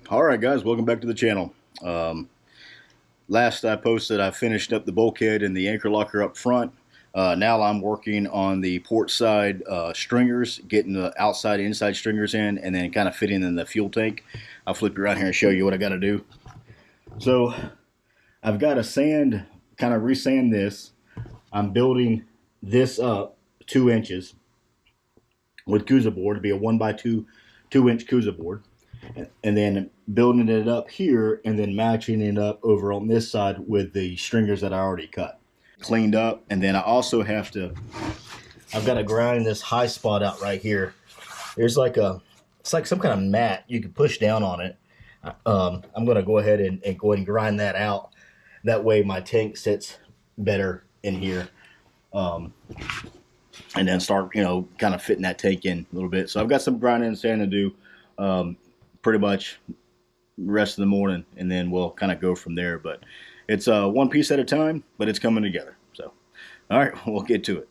Alright guys, welcome back to the channel. Last I posted, I finished up the bulkhead and the anchor locker up front. Now I'm working on the port side stringers, getting the outside and inside stringers in, and then kind of fitting in the fuel tank. I'll flip you around here and show you what I got to do. So I've got to sand, kind of resand this. I'm building this up 2 inches with Kuza board to be a 1x2 2-inch Kuza board. And then building it up here and then matching it up over on this side with the stringers that I already cut, cleaned up. And then I also have to, I've got to grind this high spot out right here. There's like it's like some kind of mat you can push down on it. I'm going to go ahead and go ahead and grind that out. That way my tank sits better in here. And then start, kind of fitting that tank in a little bit. So I've got some grinding and sanding to do. Pretty much the rest of the morning, and then we'll kind of go from there. But it's one piece at a time, but it's coming together. So, all right, we'll get to it.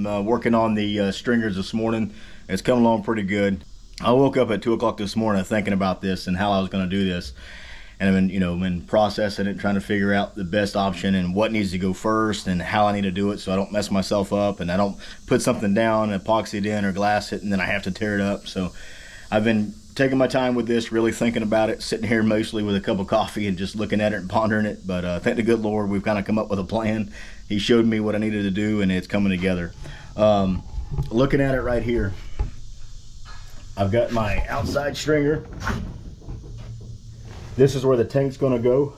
I'm working on the stringers this morning. It's coming along pretty good. I woke up at 2 o'clock this morning thinking about this and how I was going to do this. And I've been processing it, trying to figure out the best option and what needs to go first and how I need to do it so I don't mess myself up and I don't put something down, epoxy it in or glass it, and then I have to tear it up. So I've been taking my time with this, really thinking about it, sitting here mostly with a cup of coffee and just looking at it and pondering it. But thank the good Lord, we've kind of come up with a plan. He showed me what I needed to do, and it's coming together. Looking at it right here, I've got my outside stringer. This is where the tank's going to go.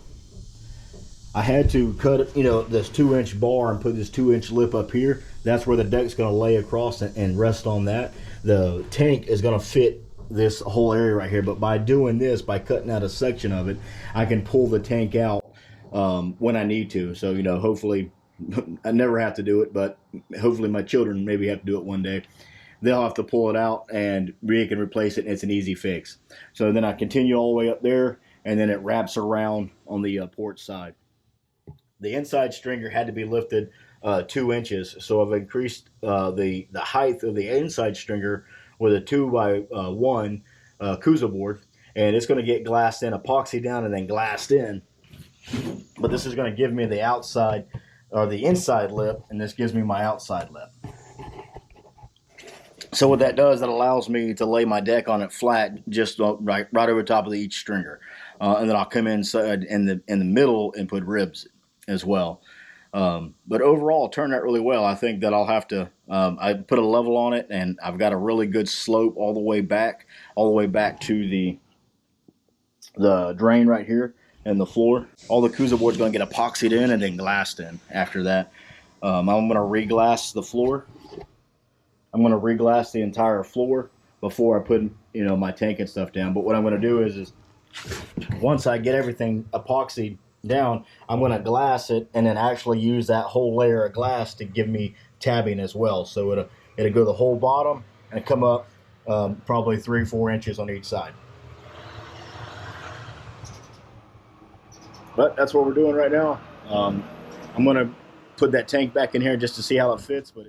I had to cut, this 2-inch bar and put this 2-inch lip up here. That's where the deck's going to lay across and rest on that. The tank is going to fit this whole area right here, but by doing this, by cutting out a section of it, I can pull the tank out when I need to. So, hopefully, I never have to do it, but hopefully my children maybe have to do it one day. They'll have to pull it out and we can replace it, and it's an easy fix. So then I continue all the way up there, and then it wraps around on the port side. The inside stringer had to be lifted 2 inches, so I've increased the height of the inside stringer with a 2x1 Kuza board, and it's going to get glassed in, epoxy down, and then glassed in. But this is going to give me the outside or the inside lip, and this gives me my outside lip. So what that does, that allows me to lay my deck on it flat, just right over top of each stringer, and then I'll come inside in the middle and put ribs as well. But overall, it turned out really well. I think that I'll have to. I put a level on it, and I've got a really good slope all the way back to the drain right here and the floor. All the Kuza board's going to get epoxied in and then glassed in after that. I'm going to reglass the floor. I'm going to reglass the entire floor before I put my tank and stuff down. But what I'm going to do is once I get everything epoxied down, I'm going to glass it and then actually use that whole layer of glass to give me tabbing as well. So it'll go the whole bottom and come up probably 3-4 inches on each side. But that's what we're doing right now. I'm going to put that tank back in here just to see how it fits. But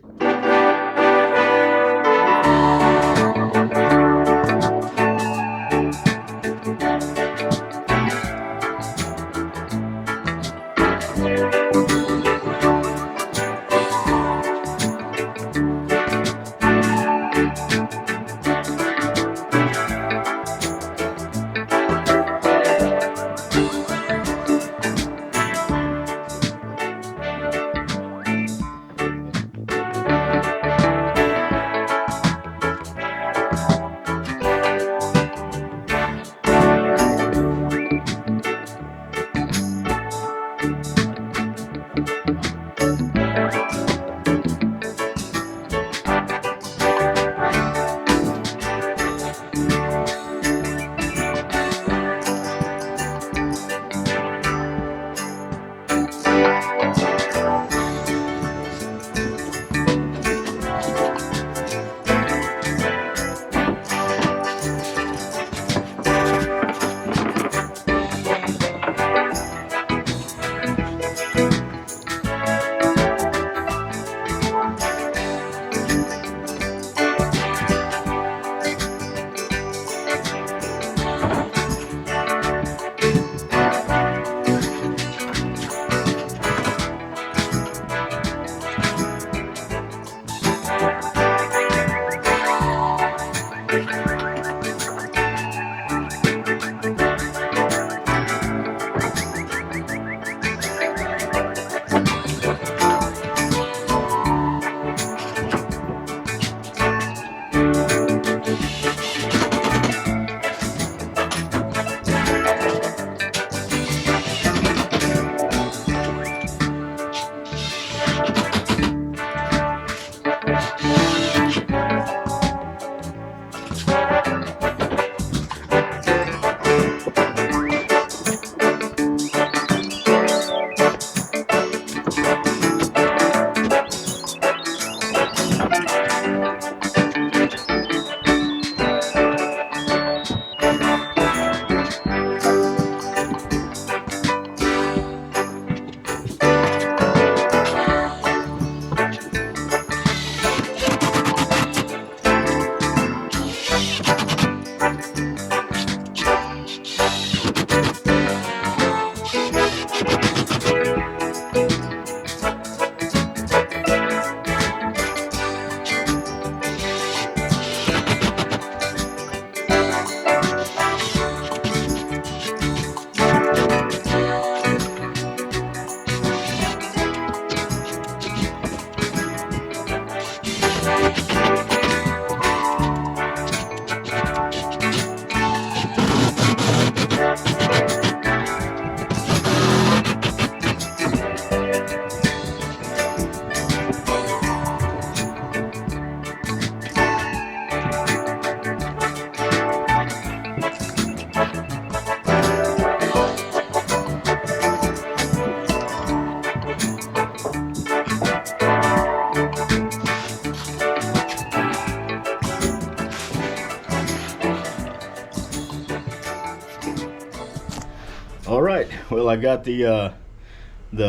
All right, well, I got the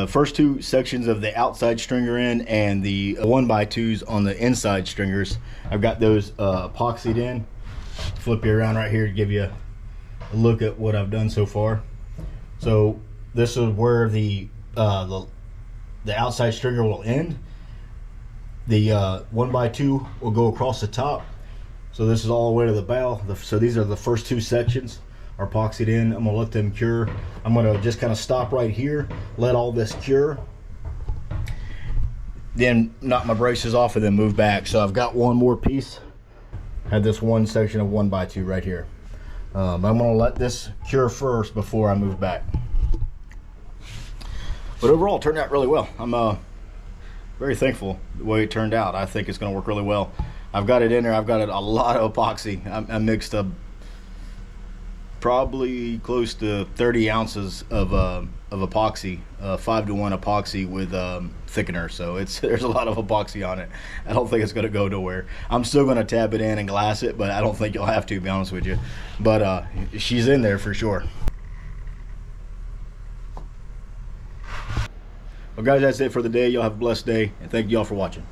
first two sections of the outside stringer in and the 1x2s on the inside stringers. I've got those epoxied in. Flip you around right here to give you a look at what I've done so far. So this is where the outside stringer will end. The 1x2 will go across the top. So this is all the way to the bow. So these are the first two sections are epoxied in. I'm gonna let them cure. I'm gonna just kind of stop right here, let all this cure, then knock my braces off and then move back. So I've got one more piece. Had this one section of 1x2 right here. I'm gonna let this cure first before I move back. But overall, it turned out really well. I'm very thankful the way it turned out. I think it's gonna work really well. I've got it in there. I've got a lot of epoxy. I mixed up probably close to 30 ounces of epoxy, 5-to-1 epoxy with thickener. So there's a lot of epoxy on it. I don't think it's going to go nowhere. I'm still going to tab it in and glass it, but I don't think you'll have to be honest with you. But she's in there for sure. Well, guys, that's it for the day. Y'all have a blessed day, and thank you all for watching.